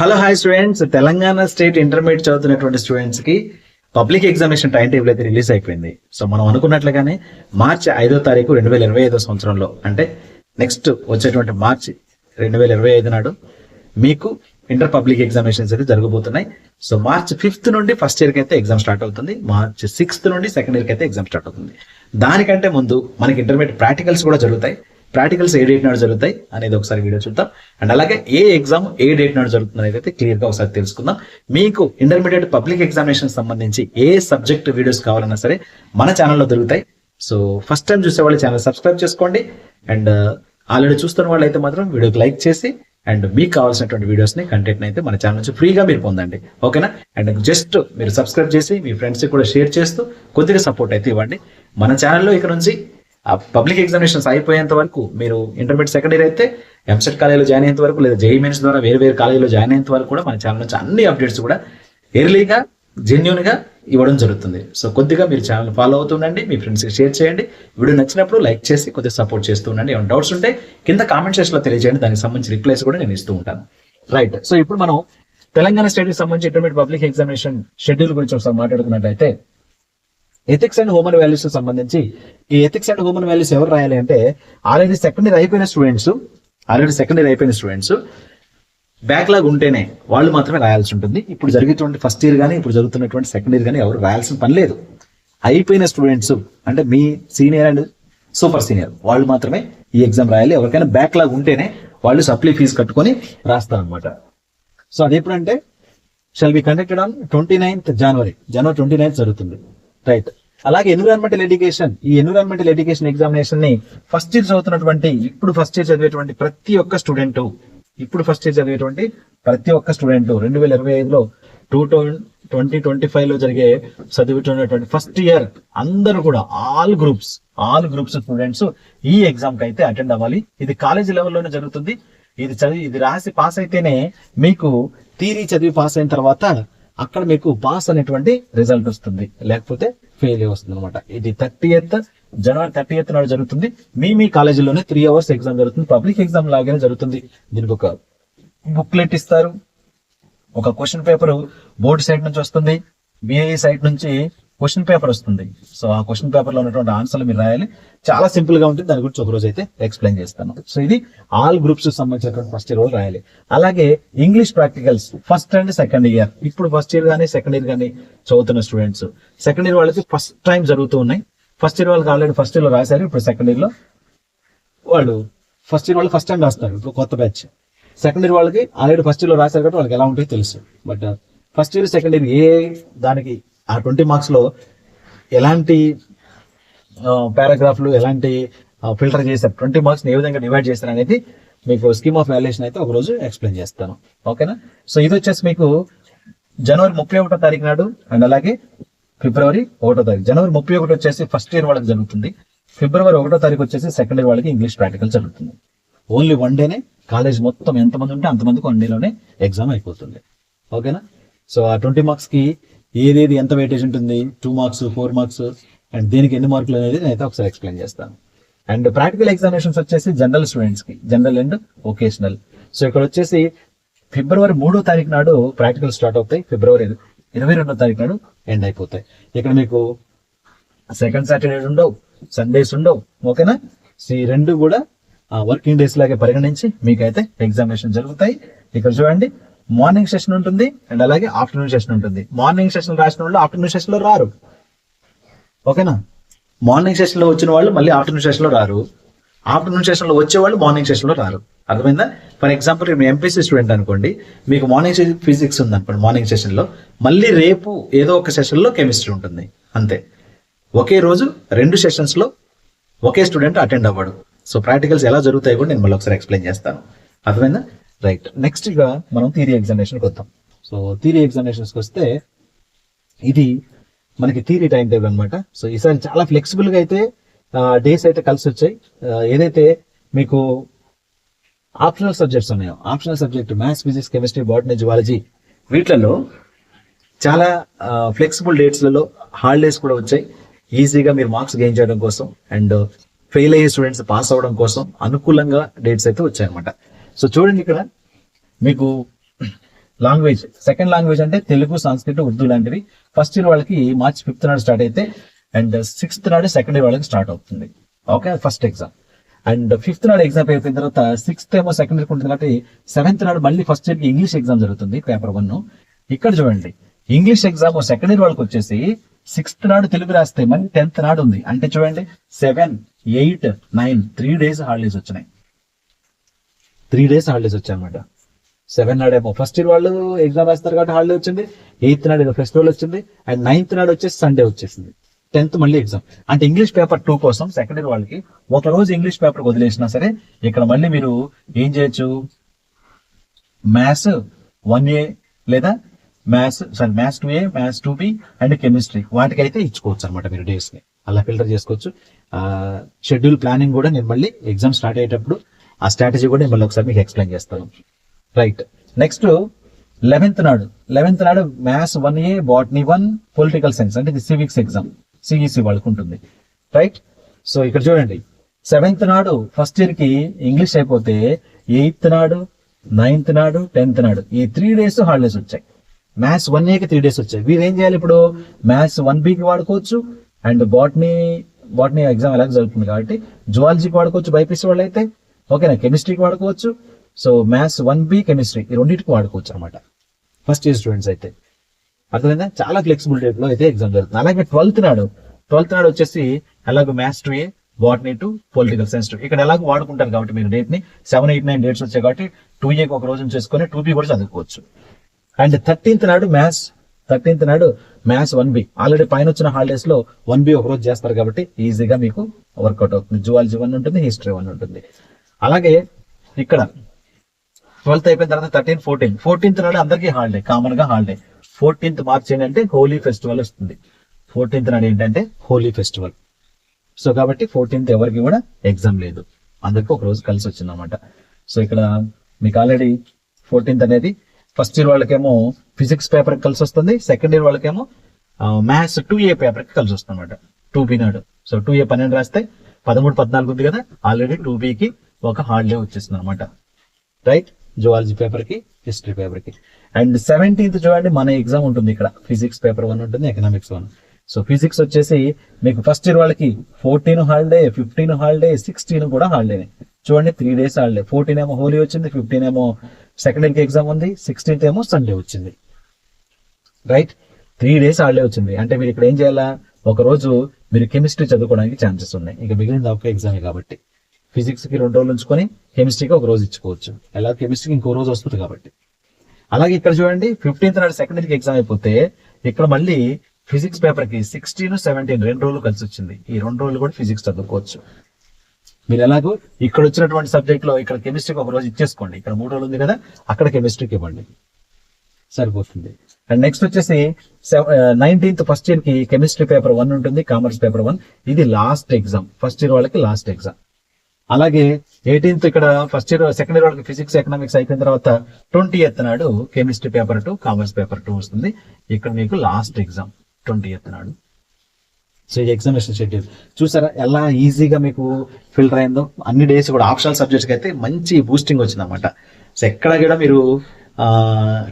Hello hi students, Telangana state intermediate చదువుతున్నటువంటి students కి public examination time table అయితే release అయిపోయింది. సో మనం అనుకున్నట్లుగానే మార్చి 5వ తారీఖు 2025 సంవత్సరంలో, అంటే నెక్స్ట్ వచ్చేటువంటి మార్చి 2025 నాడు మీకు ఇంటర్ పబ్లిక్ ఎగ్జామినేషన్స్ అయితే జరగబోతున్నాయి. సో మార్చ్ 5th నుండి ఫస్ట్ ఇయర్ కి అయితే ఎగ్జామ్ స్టార్ట్ అవుతుంది. మార్చ్ 6th నుండి సెకండ్ ఇయర్ కి అయితే ఎగ్జామ్ స్టార్ట్ అవుతుంది. దానికంటే ముందు మనకి ఇంటర్మీడియట్ ప్రాక్టికల్స్ కూడా జరుగుతాయి. ప్రాక్టికల్స్ ఏ డేట్ నాడు జరుగుతాయి అనేది ఒకసారి వీడియో చూద్దాం. అండ్ అలాగే ఏ ఎగ్జామ్ ఏ డేట్ నాడు జరుగుతుంది అనేది అయితే క్లియర్ గా ఒకసారి తెలుసుకుందాం. మీకు ఇంటర్మీడియట్ పబ్లిక్ ఎగ్జామినేషన్ సంబంధించి ఏ సబ్జెక్ట్ వీడియోస్ కావాలన్నా సరే మన ఛానల్లో దొరుకుతాయి. సో ఫస్ట్ టైం చూసే వాళ్ళు ఛానల్ సబ్స్క్రైబ్ చేసుకోండి. అండ్ ఆల్రెడీ చూస్తున్న వాళ్ళు అయితే మాత్రం వీడియోకి లైక్ చేసి అండ్ మీకు కావాల్సినటువంటి వీడియోస్ ని కంటెంట్ అయితే మన ఛానల్ నుంచి ఫ్రీగా మీరు పొందండి, ఓకేనా? అండ్ జస్ట్ మీరు సబ్స్క్రైబ్ చేసి మీ ఫ్రెండ్స్ కూడా షేర్ చేస్తూ కొద్దిగా సపోర్ట్ అయితే ఇవ్వండి. మన ఛానల్లో ఇక్కడ నుంచి పబ్లిక్ ఎగ్జామినేషన్స్ అయిపోయేంత వరకు, మీరు ఇంటర్మీడియట్ సెకండ్ ఇయర్ అయితే ఎంసెట్ కాలేజీలో జాయిన్ అయ్యేంత వరకు, లేదా జేఈఈ మెయిన్స్ ద్వారా వేరే వేరే కాలేజీలో జాయిన్ అయ్యేంత వరకు కూడా మన ఛానల్ నుంచి అన్ని అప్డేట్స్ కూడా ఎర్లీగా జెన్యూన్ గా ఇవ్వడం జరుగుతుంది. సో కొద్దిగా మీరు ఛానల్ ఫాలో అవుతుండండి, మీ ఫ్రెండ్స్కి షేర్ చేయండి, వీడియో నచ్చినప్పుడు లైక్ చేసి కొద్దిగా సపోర్ట్ చేస్తూ ఉండండి. ఏమైనా డౌట్స్ ఉంటే కింద కామెంట్ సెక్షన్ లో తెలియజేయండి, దానికి సంబంధించి రిప్లైస్ కూడా నేను ఇస్తూ ఉంటాను. రైట్, సో ఇప్పుడు మనం తెలంగాణ స్టేట్ కి సంబంధించి ఇంటర్మీడియట్ పబ్లిక్ ఎగ్జామినేషన్ షెడ్యూల్ గురించి ఒకసారి మాట్లాడుకున్నట్లయితే, ఎథిక్స్ అండ్ హ్యూమన్ వాల్యూస్ సంబంధించి ఈ ఎథిక్స్ అండ్ హ్యూమన్ వాల్యూస్ ఎవరు రాయాలి అంటే, ఆల్రెడీ సెకండ్ ఇయర్ అయిపోయిన స్టూడెంట్స్ బ్యాక్లాగ్ ఉంటేనే వాళ్ళు మాత్రమే రాయాల్సి ఉంటుంది. ఇప్పుడు జరుగుతున్నటువంటి ఫస్ట్ ఇయర్ కానీ ఇప్పుడు జరుగుతున్నటువంటి సెకండ్ ఇయర్ కానీ ఎవరు రాయాల్సిన పని లేదు. అయిపోయిన స్టూడెంట్స్ అంటే మీ సీనియర్ అండ్ సూపర్ సీనియర్ వాళ్ళు మాత్రమే ఈ ఎగ్జామ్ రాయాలి. ఎవరికైనా బ్యాక్లాగ్ ఉంటేనే వాళ్ళు సప్లీ ఫీజు కట్టుకొని రాస్తారనమాట. సో అది ఎప్పుడంటే shall be conducted on 29th January 29th జరుగుతుంది. రైట్, అలాగే ఎన్విరాన్మెంటల్ ఎడ్యుకేషన్, ఈ ఎన్విరాన్మెంటల్ ఎడ్యుకేషన్ ఎగ్జామినేషన్ ని ఫస్ట్ ఇయర్ చదువుతున్నటువంటి ఇప్పుడు ఫస్ట్ ఇయర్ చదివేటువంటి ప్రతి ఒక్క స్టూడెంట్ 2025లో 2025లో జరిగే చదువుతున్నటువంటి ఫస్ట్ ఇయర్ అందరూ కూడా ఆల్ గ్రూప్స్ స్టూడెంట్స్ ఈ ఎగ్జామ్ కి అయితే అటెండ్ అవ్వాలి. ఇది కాలేజీ లెవెల్లోనే జరుగుతుంది. ఇది రాసి పాస్ అయితేనే మీకు థియరీ చదివి పాస్ అయిన తర్వాత అక్కడ మీకు పాస్ అనేటువంటి రిజల్ట్ వస్తుంది, లేకపోతే ఫెయిల్ వస్తుంది అనమాట. ఇది జనవరి 30th నాడు జరుగుతుంది. మీ కాలేజీలోనే 3 hours ఎగ్జామ్ జరుగుతుంది. పబ్లిక్ ఎగ్జామ్ లాగానే జరుగుతుంది. దీనికి ఒక బుక్లెట్ ఇస్తారు, ఒక క్వశ్చన్ పేపర్ బోర్డు సైడ్ నుంచి వస్తుంది, బిఐఈ సైడ్ నుంచి క్వశ్చన్ పేపర్ వస్తుంది. సో ఆ క్వశ్చన్ పేపర్ లో ఉన్నటువంటి ఆన్సర్లు మీరు రాయాలి. చాలా సింపుల్ గా ఉంటుంది. దాని గురించి ఒక రోజు అయితే ఎక్స్ప్లెయిన్ చేస్తాను. సో ఇది ఆల్ గ్రూప్స్ సంబంధించినటువంటి ఫస్ట్ ఇయర్ వాళ్ళు రాయాలి. అలాగే English practicals first and second year, ఇప్పుడు ఫస్ట్ ఇయర్ కానీ సెకండ్ ఇయర్ కానీ చదువుతున్న స్టూడెంట్స్, సెకండ్ ఇయర్ వాళ్ళకి ఫస్ట్ టైం జరుగుతూ ఉన్నాయి. ఫస్ట్ ఇయర్ వాళ్ళకి ఆల్రెడీ ఫస్ట్ ఇయర్ లో రాశారు. ఇప్పుడు సెకండ్ ఇయర్ లో వాళ్ళు ఫస్ట్ టైం రాస్తారు. ఇప్పుడు కొత్త బ్యాచ్. సెకండ్ ఇయర్ వాళ్ళకి ఆల్రెడీ ఫస్ట్ ఇయర్ లో రాశారు కాబట్టి వాళ్ళకి ఎలా ఉంటాయో తెలుసు. But first year second year దానికి ఆ 20 marks లో ఎలాంటి పారాగ్రాఫ్లు ఎలాంటి ఫిల్టర్ చేశారు, 20 marks ఏ విధంగా డివైడ్ చేశారు అనేది మీకు స్కీమ్ ఆఫ్ వాల్యుయేషన్ అయితే ఒకరోజు ఎక్స్ప్లెయిన్ చేస్తాను, ఓకేనా? సో ఇది వచ్చేసి మీకు జనవరి 31వ తారీఖు నాడు అండ్ అలాగే ఫిబ్రవరి 1వ తారీఖు. జనవరి 31 వచ్చేసి ఫస్ట్ ఇయర్ వాళ్ళకి జరుగుతుంది. ఫిబ్రవరి 1వ తారీఖు వచ్చేసి సెకండ్ ఇయర్ వాళ్ళకి ఇంగ్లీష్ ప్రాక్టికల్ జరుగుతుంది. ఓన్లీ 1 డేనే కాలేజ్ మొత్తం ఎంతమంది ఉంటే అంతమందికి 1 డేలోనే ఎగ్జామ్ అయిపోతుంది, ఓకేనా? సో ఆ 20 marks కి ఏదేది ఎంత వెయిటేజ్ ఉంటుంది, 2 marks 4 marks అండ్ దీనికి ఎన్ని మార్కులు అనేది నేనైతే ఒకసారి ఎక్స్ప్లెయిన్ చేస్తాను. అండ్ ప్రాక్టికల్ ఎగ్జామినేషన్స్ వచ్చేసి జనరల్ స్టూడెంట్స్ కి, జనరల్ అండ్ వొకేషనల్. సో ఇక్కడ వచ్చేసి ఫిబ్రవరి 3వ తారీఖు నాడు ప్రాక్టికల్ స్టార్ట్ అవుతాయి. ఫిబ్రవరి 22వ తారీఖు నాడు ఎండ్ అయిపోతాయి. ఇక్కడ మీకు సెకండ్ సాటర్డే ఉండవు, సండేస్ ఉండవు, ఓకేనా? ఈ రెండు కూడా వర్కింగ్ డేస్ లాగే పరిగణించి మీకైతే ఎగ్జామినేషన్ జరుగుతాయి. ఇక్కడ చూడండి, మార్నింగ్ సెషన్ ఉంటుంది అండ్ అలాగే ఆఫ్టర్నూన్ సెషన్ ఉంటుంది. మార్నింగ్ సెషన్ రాసిన వాళ్ళు ఆఫ్టర్నూన్ సెషన్ లో రారు, ఓకేనా? మార్నింగ్ సెషన్ లో వచ్చిన వాళ్ళు మళ్ళీ ఆఫ్టర్నూన్ సెషన్ లో రారు, ఆఫ్టర్నూన్ సెషన్ లో వచ్చే వాళ్ళు మార్నింగ్ సెషన్ లో రారు. అర్థమైందా? ఫర్ ఎగ్జాంపుల్ మీరు ఎంపీసీ స్టూడెంట్ అనుకోండి, మీకు మార్నింగ్ ఫిజిక్స్ ఉంది అనుకోండి, మార్నింగ్ సెషన్ లో మళ్ళీ రేపు ఏదో ఒక సెషన్ లో కెమిస్ట్రీ ఉంటుంది, అంతే. ఒకే రోజు 2 సెషన్స్ లో ఒకే స్టూడెంట్ అటెండ్ అవ్వడు. సో ప్రాక్టికల్స్ ఎలా జరుగుతాయి కూడా నేను మళ్ళీ ఒకసారి ఎక్స్ప్లెయిన్ చేస్తాను, అర్థమైందా? రైట్, నెక్స్ట్ గా మనం థియరీ ఎగ్జామినేషన్కి వద్దాం. సో థియరీ ఎగ్జామినేషన్స్కి వస్తే ఇది మనకి థియరీ టైం టేబుల్ అనమాట. సో ఈసారి చాలా ఫ్లెక్సిబుల్ గా అయితే డేస్ అయితే కలిసి వచ్చాయి. ఏదైతే మీకు ఆప్షనల్ సబ్జెక్ట్స్ ఉన్నాయో, optional subject maths, physics, chemistry, botany, zoology, వీటిలలో చాలా ఫ్లెక్సిబుల్ డేట్స్లలో హాలిడేస్ కూడా వచ్చాయి. ఈజీగా మీరు మార్క్స్ గెయిన్ చేయడం కోసం అండ్ ఫెయిల్ అయ్యే స్టూడెంట్స్ పాస్ అవ్వడం కోసం అనుకూలంగా డేట్స్ అయితే వచ్చాయన్నమాట. సో చూడండి, ఇక్కడ మీకు లాంగ్వేజ్, సెకండ్ లాంగ్వేజ్ అంటే తెలుగు, సంస్కృత, ఉర్దూ లాంటివి ఫస్ట్ ఇయర్ వాళ్ళకి March 5th నాడు స్టార్ట్ అయితే అండ్ 6th నాడు సెకండ్ ఇయర్ వాళ్ళకి స్టార్ట్ అవుతుంది. Okay, first exam. And 5th నాడు ఎగ్జామ్ అయిపోయిన తర్వాత 6th ఏమో సెకండ్ ఇయర్ ఉంటుంది కాబట్టి 7th నాడు మళ్ళీ ఫస్ట్ ఇయర్ కి ఇంగ్లీష్ ఎగ్జామ్ జరుగుతుంది, పేపర్ 1. ఇక్కడ చూడండి, ఇంగ్లీష్ ఎగ్జామ్ సెకండ్ ఇయర్ వాళ్ళకి వచ్చేసి 6th నాడు తెలుగు రాస్తే మళ్ళీ 10th నాడు ఉంది. అంటే చూడండి 7, 8, 9 3 days హాలిడేస్ వచ్చినాయి. 3 days హాలిడేస్ వచ్చాయి అనమాట. 7 నాడేమో ఫస్ట్ ఇయర్ వాళ్ళు ఎగ్జామ్ రాస్తారు కాబట్టి హాలిడే వచ్చింది, 8th నాడు ఏదో ఫెస్టివల్ వచ్చింది, అండ్ 9th నాడు వచ్చేసి సండే వచ్చేసింది, 10th మళ్ళీ ఎగ్జామ్. అంటే ఇంగ్లీష్ పేపర్ 2 కోసం సెకండ్ ఇయర్ వాళ్ళకి ఒక రోజు ఇంగ్లీష్ పేపర్ వదిలేసినా సరే ఇక్కడ మళ్ళీ మీరు ఏం చేయొచ్చు, మ్యాథ్స్ 1A లేదా maths 2A, maths 2B and chemistry వాటికైతే ఇచ్చుకోవచ్చు అనమాట మీరు డేస్ ని. అలా ఫిల్టర్ చేసుకోవచ్చు. షెడ్యూల్ ప్లానింగ్ కూడా నేను మళ్ళీ ఎగ్జామ్ స్టార్ట్ అయ్యేటప్పుడు ఆ స్ట్రాటజీ కూడా నేను మళ్ళీ ఒకసారి మీకు ఎక్స్ప్లెయిన్ చేస్తాను. రైట్, నెక్స్ట్ 11th నాడు maths 1A, botany 1, political science అంటే ఇది సివిక్స్ ఎగ్జామ్, సిఈసి వాళ్ళకు ఉంటుంది. రైట్, సో ఇక్కడ చూడండి 7th నాడు ఫస్ట్ ఇయర్ కి ఇంగ్లీష్ అయిపోతే 8th నాడు, 9th నాడు, 10th నాడు ఈ 3 days హాలిడేస్ వచ్చాయి. మ్యాథ్స్ 1A కి 3 days వచ్చాయి. వీరు ఏం చేయాలి ఇప్పుడు, మ్యాథ్స్ 1B కి వాడుకోవచ్చు అండ్ బాటనీ ఎగ్జామ్ ఎలా జరుగుతుంది కాబట్టి జువాలజీకి వాడుకోవచ్చు బైపీసీ వాళ్ళు అయితే, ఓకేనా, కెమిస్ట్రీకి వాడుకోవచ్చు. సో మ్యాథ్స్ 1B, కెమిస్ట్రీ ఈ రెండింటికి వాడుకోవచ్చు అనమాట ఫస్ట్ ఇయర్ స్టూడెంట్స్ అయితే. అర్థమైందా, చాలా ఫ్లెక్సిబిలిటీలో అయితే ఎగ్జామ్ జరుగుతుంది. అలాగే 12th నాడు వచ్చేసి ఎలాగో maths 2A, botany 2, political science 2 ఇక్కడ ఎలాగో వాడుకుంటారు కాబట్టి మీరు డేట్ ని 7, 8, 9 డేట్స్ వచ్చాయి కాబట్టి 2A కి ఒక రోజు చేసుకొని 2B కూడా చదువుకోవచ్చు. అండ్ 13th నాడు మ్యాథ్స్ 1B ఆల్రెడీ పైన వచ్చిన హాలిడేస్ లో 1B ఒక రోజు చేస్తారు కాబట్టి ఈజీగా మీకు వర్కౌట్ అవుతుంది. జువాలజీ 1 ఉంటుంది, హిస్టరీ 1 ఉంటుంది. అలాగే ఇక్కడ 12th అయిపోయిన తర్వాత 13, 14th నాడు అందరికీ హాలిడే, కామన్ గా హాలిడే. 14th March ఏంటంటే హోలీ ఫెస్టివల్ వస్తుంది. 14th నాడు ఏంటంటే హోలీ ఫెస్టివల్. సో కాబట్టి 14th ఎవరికి కూడా ఎగ్జామ్ లేదు, అందరికి ఒక రోజు కలిసి వచ్చింది అనమాట. సో ఇక్కడ మీకు ఆల్రెడీ 14th అనేది ఫస్ట్ ఇయర్ వాళ్ళకేమో ఫిజిక్స్ పేపర్ కలిసి వస్తుంది, సెకండ్ ఇయర్ వాళ్ళకేమో మ్యాథ్స్ 2A పేపర్ కి కలిసి వస్తుంది అనమాట 2B నాడు. సో 2A 12 రాస్తే 13, 14 ఉంది కదా, ఆల్రెడీ 2B కి ఒక హాలిడే వచ్చేస్తుంది అనమాట. రైట్, జువాలజీ పేపర్ కి, హిస్టరీ పేపర్ కి. అండ్ 17th చూడండి మన ఎగ్జామ్ ఉంటుంది ఇక్కడ, ఫిజిక్స్ పేపర్ 1 ఉంటుంది, ఎకనామిక్స్ 1. సో ఫిజిక్స్ వచ్చేసి మీకు ఫస్ట్ ఇయర్ వాళ్ళకి 14 హాలిడే, 15 హాలిడే, 16 కూడా హాలిడే. చూడండి 3 days హాలిడే. 14 ఏమో హోలీ వచ్చింది, 15 ఏమో సెకండ్ ఇయర్ కి ఎగ్జామ్ ఉంది, 16th ఏమో సండే వచ్చింది. రైట్, 3 days హాలిడే వచ్చింది. అంటే మీరు ఇక్కడ ఏం చేయాలా, ఒక రోజు మీరు కెమిస్ట్రీ చదువుకోవడానికి ఛాన్సెస్ ఉన్నాయి. ఇక మిగిలింది ఒక ఎగ్జామ్ కాబట్టి ఫిజిక్స్ కి 2 రోజులు ఉంచుకొని కెమిస్ట్రీకి ఒక రోజు ఇచ్చుకోవచ్చు. ఎలా కెమిస్ట్రీకి ఇంకో రోజు వస్తుంది కాబట్టి. అలాగే ఇక్కడ చూడండి 15th నాడు సెకండ్ ఇయర్ కి ఎగ్జామ్ అయిపోతే ఇక్కడ మళ్ళీ ఫిజిక్స్ పేపర్ కి 16, 17 2 రోజులు కలిసి వచ్చింది. ఈ 2 రోజులు కూడా ఫిజిక్స్ చదువుకోవచ్చు. మీరు ఎలాగో ఇక్కడ వచ్చినటువంటి సబ్జెక్ట్ లో ఇక్కడ కెమిస్ట్రీకి ఒక రోజు ఇచ్చేసుకోండి. ఇక్కడ 3 రోజులు ఉంది కదా, అక్కడ కెమిస్ట్రీకి ఇవ్వండి, సరిపోతుంది. అండ్ నెక్స్ట్ వచ్చేసి 19th ఫస్ట్ ఇయర్ కి కెమిస్ట్రీ పేపర్ 1 ఉంటుంది, కామర్స్ పేపర్ 1. ఇది లాస్ట్ ఎగ్జామ్, ఫస్ట్ ఇయర్ వాళ్ళకి లాస్ట్ ఎగ్జామ్. అలాగే 18th ఇక్కడ ఫస్ట్ ఇయర్ సెకండ్ ఇయర్ వాళ్ళకి ఫిజిక్స్, ఎకనామిక్స్ అయిపోయిన తర్వాత 20th నాడు కెమిస్ట్రీ పేపర్ 2, కామర్స్ పేపర్ 2 వస్తుంది. ఇక్కడ మీకు లాస్ట్ ఎగ్జామ్ 20th నాడు. సో ఇది ఎగ్జామినేషన్ షెడ్యూల్ చూసారా ఎలా ఈజీగా మీకు ఫిల్టర్ అయిందో. అన్ని డేస్ కూడా ఆప్షనల్ సబ్జెక్ట్స్ కి అయితే మంచి బూస్టింగ్ వచ్చింది అనమాట. సో ఎక్కడ కూడా మీరు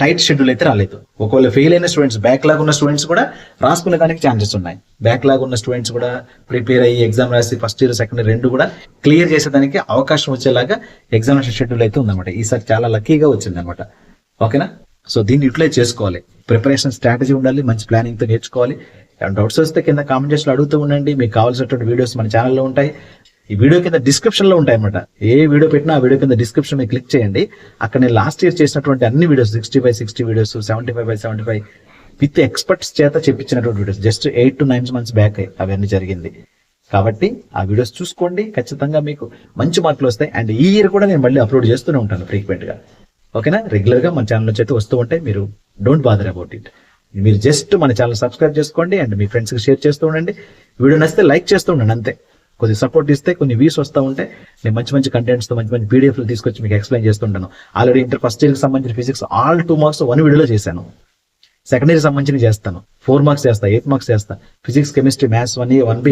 టైట్ షెడ్యూల్ అయితే రాలేదు. ఒకవేళ ఫెయిల్ అయిన స్టూడెంట్స్, బ్యాక్లాగ్ ఉన్న స్టూడెంట్స్ కూడా రాసుకునే దానికి ఛాన్సెస్ ఉన్నాయి. బ్యాక్లాగ్ ఉన్న స్టూడెంట్స్ కూడా ప్రిపేర్ అయ్యి ఎగ్జామ్ రాసి ఫస్ట్ ఇయర్, సెకండ్ ఇయర్ 2 కూడా క్లియర్ చేసేదానికి అవకాశం వచ్చేలాగా ఎగ్జామినేషన్ షెడ్యూల్ అయితే ఉందన్నమాట. ఈసారి చాలా లక్కీగా వచ్చింది అనమాట. ఓకేనా, సో దీన్ని యూటిలైజ్ చేసుకోవాలి. ప్రిపరేషన్ స్ట్రాటజీ ఉండాలి, మంచి ప్లానింగ్ తో నేర్చుకోవాలి. డౌట్స్ వస్తే కింద కామెంట్ చేసి అడుగుతూ ఉండండి. మీకు కావాల్సినటువంటి వీడియోస్ మన ఛానల్లో ఉంటాయి. ఈ వీడియో కింద డిస్క్రిప్షన్ లో ఉంటాయి అనమాట. ఏ వీడియో పెట్టినా ఆ వీడియో కింద డిస్క్రిప్షన్ మీద క్లిక్ చేయండి. అక్కడ నేను లాస్ట్ ఇయర్ చేసినటువంటి అన్ని videos 60x60 videos, 75x75 with experts చేత చెప్పించినటువంటి videos just 8 to 9 months back అవన్నీ జరిగింది. కాబట్టి ఆ వీడియోస్ చూసుకోండి, ఖచ్చితంగా మీకు మంచి మార్కులు వస్తాయి. అండ్ ఈ ఇయర్ కూడా నేను మళ్ళీ అప్లోడ్ చేస్తూనే ఉంటాను ఫ్రీక్వెంట్ గా. ఓకేనా, రెగ్యులర్ గా మన ఛానల్ నుంచి అయితే వస్తూ ఉంటాయి. మీరు డోంట్ బాదర్ అబౌట్ ఇట్. మీరు జస్ట్ మన ఛానల్ సబ్స్క్రైబ్ చేసుకోండి అండ్ మీ ఫ్రెండ్స్ కి షేర్ చేస్తూ ఉండండి. వీడియో నచ్చితే లైక్ చేస్తూ ఉండండి, అంతే. కొద్దిగా సపోర్ట్ ఇస్తే కొన్ని వ్యూస్ వస్తూ ఉంటే నేను మంచి మంచి కంటెంట్స్ తో మంచి మంచి పీడిఎఫ్లు తీసుకొచ్చి మీకు ఎక్స్ప్లెయిన్ చేస్తుంటాను. ఆల్రెడీ ఇంటర్ ఫస్ట్ ఇయర్ కి సంబంధించిన ఫిజిక్స్ ఆల్ 2 marks 1 వీడియోలో చేశాను. సెకండ్ ఇయర్ సంబంధించి చేస్తాను, 4 marks చేస్తా, 8 marks చేస్తా. Physics, chemistry, maths 1A, 1B,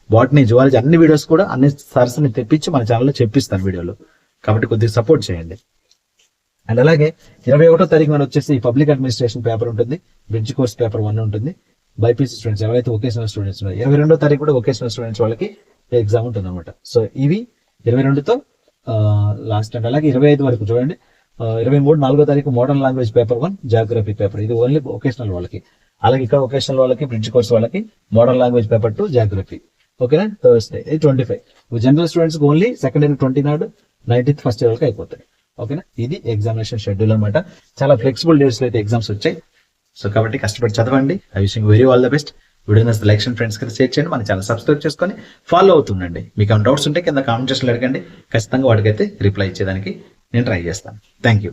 botany, zoology అన్ని వీడియోస్ కూడా అన్ని సర్స్ ని తెప్పించి మన ఛానల్లో చెప్పిస్తాను వీడియోలో. కాబట్టి కొద్దిగా సపోర్ట్ చేయండి. అండ్ అలాగే 21వ తారీఖు మన వచ్చేసి పబ్లిక్ అడ్మినిస్ట్రేషన్ పేపర్ ఉంటుంది, బ్రిడ్జ్ కోర్స్ పేపర్ 1 ఉంటుంది. బైపీసీ స్టూడెంట్స్ ఎవరైతే వొకేషనల్ స్టూడెంట్స్ ఉన్నారో 22వ తారీఖు కూడా వొకేషనల్ స్టూడెంట్స్ వాళ్ళకి ఎగ్జామ్ ఉంటుంది అనమాట. సో ఇవి 22తో లాస్ట్. అండ్ అలాగే 25 వరకు చూడండి. 23 4వ తారీఖు modern language paper 1, geography paper, ఇది ఓన్లీ వొకేషనల్ వాళ్ళకి. అలాగే ఇక్కడ వొకేషనల్ వాళ్ళకి, బ్రిడ్జ్ కోర్స్ వాళ్ళకి మోడర్న్ లాంగ్వేజ్ పేపర్ 2, జాగ్రఫీ. ఓకేనా. థర్స్డే ఇది 25. General students only second year 20 నాడు, 19th ఫస్ట్ ఇయర్ వరకు అయిపోతాయి. ఓకేనా. ఇది ఎగ్జామినేషన్ షెడ్యూల్ అనమాట. చాలా ఫ్లెక్సిబుల్ డేట్స్ లో అయితే ఎగ్జామ్స్ వచ్చాయి. సో కాబట్టి కష్టపడి చదవండి. I wishing very all the best. Video నచ్చితే లైక్ చేయండి, ఫ్రెండ్స్ కి షేర్ చేయండి, మన ఛానల్ సబ్స్క్రైబ్ చేసుకొని ఫాలో అవుతుండండి. మీకు ఏమైనా డౌట్స్ ఉంటే కింద కామెంట్ చేసి అడగండి, ఖచ్చితంగా వాటికైతే రిప్లై ఇచ్చేదానికి నేను ట్రై చేస్తాను. Thank you.